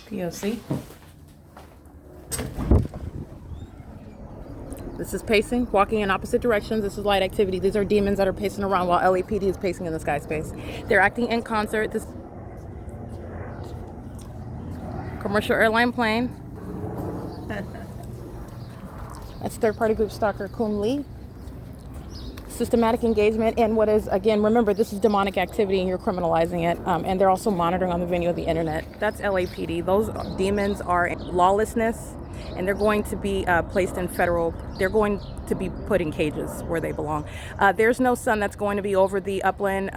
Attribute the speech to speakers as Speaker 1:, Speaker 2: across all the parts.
Speaker 1: P.O.C. This is pacing, walking in opposite directions. This is light activity. These are demons that are pacing around while LAPD is pacing in the sky space. They're acting in concert. This commercial airline plane. That's third-party group stalker Kun Lee. Systematic engagement in what is, again, remember, this is demonic activity and you're criminalizing it. And they're also monitoring on the venue of the internet. That's LAPD. Those demons are lawlessness, and they're going to be placed in federal, they're going to be put in cages where they belong. There's no sun that's going to be over the Upland,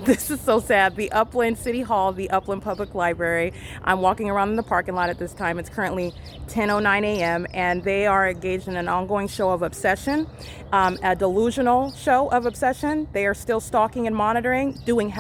Speaker 1: this is so sad, the Upland City Hall, the Upland Public Library. I'm walking around in the parking lot at this time. It's currently 10:09 a.m. and they are engaged in an ongoing show of obsession, a delusional show of obsession. They are still stalking and monitoring, doing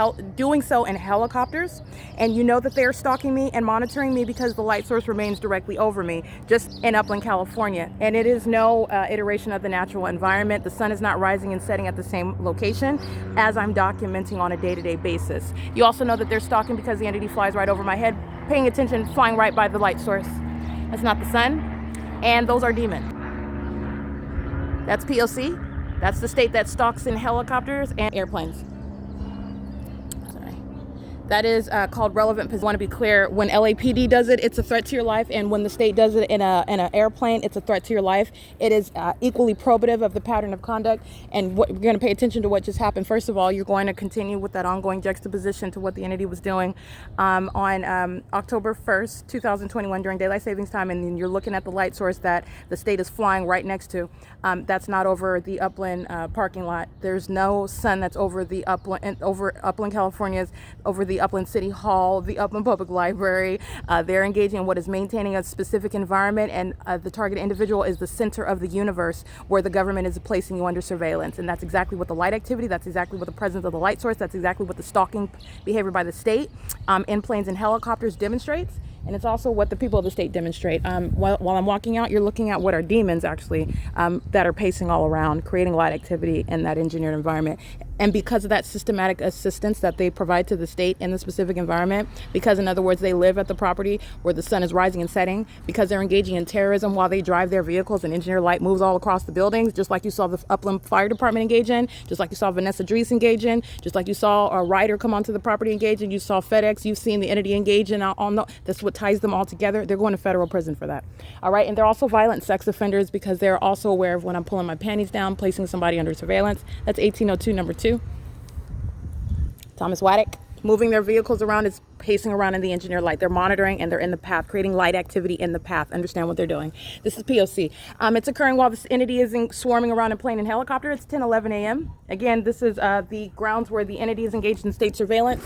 Speaker 1: so in helicopters. And you know that they are stalking me and monitoring me because the light source remains directly over me, just in Upland, California. And it is no iteration of the natural environment. The sun is not rising and setting at the same location as I'm documenting on a day-to-day basis. You also know that they're stalking because the entity flies right over my head, paying attention, flying right by the light source. That's not the sun, and those are demons. That's P.O.C. That's the state that stalks in helicopters and airplanes. That is called relevant position. I want to be clear, when LAPD does it, it's a threat to your life, and when the state does it in an airplane, it's a threat to your life. It is equally probative of the pattern of conduct, and what, you're going to pay attention to what just happened. First of all, you're going to continue with that ongoing juxtaposition to what the entity was doing on October 1st, 2021 during daylight savings time, and then you're looking at the light source that the state is flying right next to. That's not over the Upland parking lot. There's no sun that's over the Upland, California's, over the Upland City Hall, the Upland Public Library. They're engaging in what is maintaining a specific environment, and the target individual is the center of the universe where the government is placing you under surveillance. And that's exactly what the light activity, that's exactly what the presence of the light source, that's exactly what the stalking behavior by the state in planes and helicopters demonstrates. And it's also what the people of the state demonstrate. While I'm walking out, you're looking at what are demons, actually, that are pacing all around, creating light activity in that engineered environment. And because of that systematic assistance that they provide to the state in the specific environment, because, in other words, they live at the property where the sun is rising and setting, because they're engaging in terrorism while they drive their vehicles and engineer light moves all across the buildings, just like you saw the Upland Fire Department engage in, just like you saw Vanessa Drees engage in, just like you saw a rider come onto the property engage in, you saw FedEx, you've seen the entity engage in, that's what ties them all together. They're going to federal prison for that. All right, and they're also violent sex offenders because they're also aware of when I'm pulling my panties down, placing somebody under surveillance. That's 1802 number 2. Thomas Waddick. Moving their vehicles around is pacing around in the engineered light. They're monitoring and they're in the path, creating light activity in the path. Understand what they're doing. This is P.O.C. It's occurring while this entity is swarming around in plane and helicopter. It's 10:11 a.m. Again, this is the grounds where the entity is engaged in state surveillance.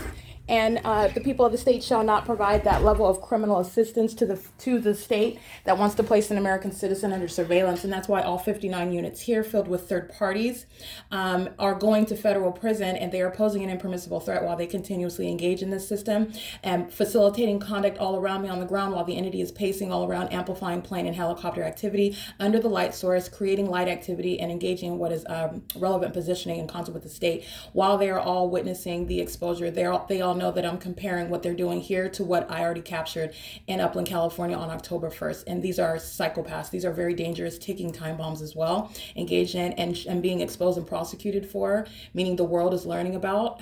Speaker 1: And the people of the state shall not provide that level of criminal assistance to the state that wants to place an American citizen under surveillance. And that's why all 59 units here, filled with third parties, are going to federal prison, and they are posing an impermissible threat while they continuously engage in this system and facilitating conduct all around me on the ground while the entity is pacing all around, amplifying plane and helicopter activity under the light source, creating light activity and engaging in what is relevant positioning in concert with the state. While they are all witnessing the exposure, they all know that I'm comparing what they're doing here to what I already captured in Upland, California on October 1st. And these are psychopaths. These are very dangerous ticking time bombs as well, engaged in and being exposed and prosecuted for, meaning the world is learning about,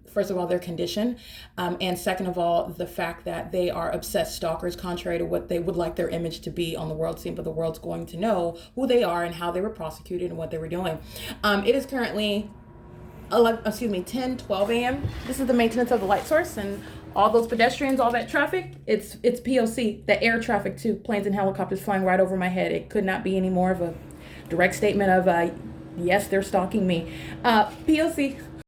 Speaker 1: first of all, their condition, and second of all, the fact that they are obsessed stalkers, contrary to what they would like their image to be on the world scene, but the world's going to know who they are and how they were prosecuted and what they were doing. It is currently 10:12 a.m. This is the maintenance of the light source and all those pedestrians, all that traffic. It's P.O.C. The air traffic too, planes and helicopters flying right over my head. It could not be any more of a direct statement of yes, they're stalking me. P.O.C.